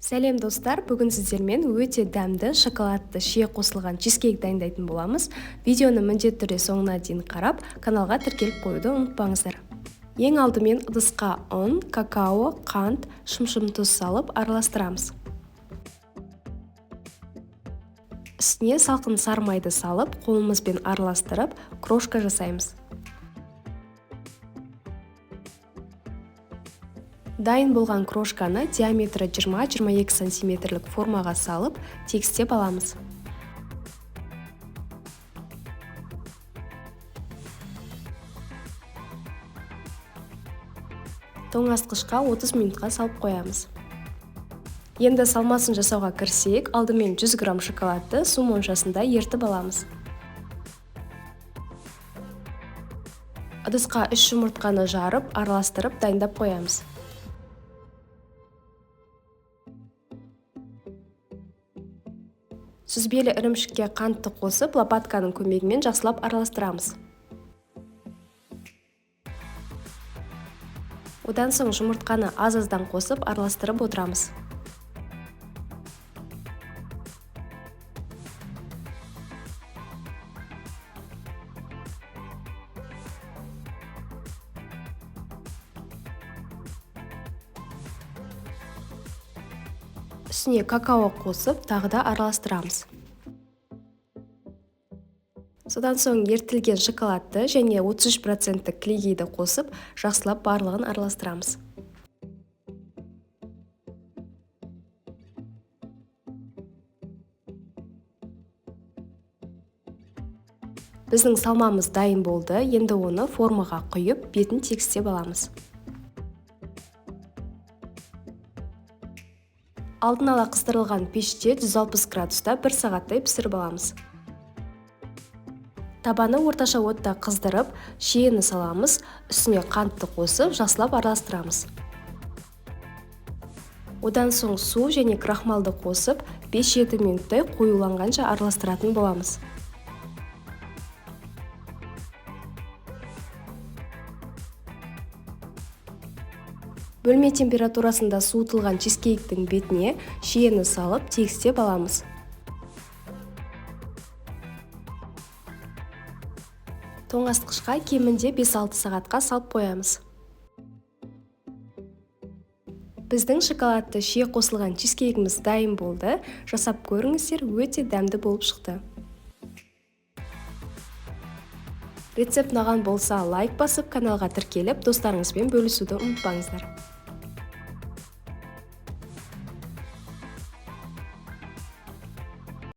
Сәлем достар, бүгін сіздермен өте дәмді шоколадты шие қосылған чизкейк дайындайтын боламыз. Видеоны міндетті түрде соңына дейін қарап, каналға тіркеліп қоюды ұмытпаңыздар. Ең алдымен ыдысқа ұн, какао, қант, шым-шым тұз салып араластырамыз. Үстіне салқын сары майды салып, қолымызбен араластырып, крошка жасаймыз. Дайын болған крошканы диаметрі 20-22 сантиметрлік формаға салып, тегістеп аламыз. Тоңазытқышқа 30 минутқа салып қоямыз. Енді салмасын жасауға кірісейік, алдымен 100 грамм шоколадты су моншасында ертіп аламыз. Ыдысқа 3 жұмыртқаны жарып, араластырып дайындап қоямыз. Сүзбелі ірімшікке қантты қосып, лопатканың көмегімен жақсылап араластырамыз. Одан соң жұмыртқаны аз-аздан қосып араластырып отырамыз. Үстіне какао қосып, тағы да араластырамыз. Содан соң ертілген шоколадты және 33% клейгейді қосып, жақсылап барлығын араластырамыз. Біздің салмамыз дайын болды, енді оны формаға құйып, бетін тегістеп аламыз. Алдын ала қыздырылған пеште 160 градуста 1 сағаттай пісіріп аламыз. Табаны орташа отта қыздырып, шиені саламыз, үстіне қантты қосып, жақсылап араластырамыз. Одан соң су және крахмалды қосып, 5-7 минуттай қоюланғанша араластыратын боламыз. Бөлме температурасында суытылған чизкейктің бетіне шиені салып, тегістеп аламыз. Тоңазытқышқа кемінде 5-6 сағатқа салып қоямыз. Біздің шоколадты шие қосылған чизкейкіміз дайын болды. Жасап көріңіздер, өте дәмді болып шықты. Рецепт ұнаған болса, лайк басып, каналға тіркеліп, достарыңызбен бөлісуді ұмытпаңыздар.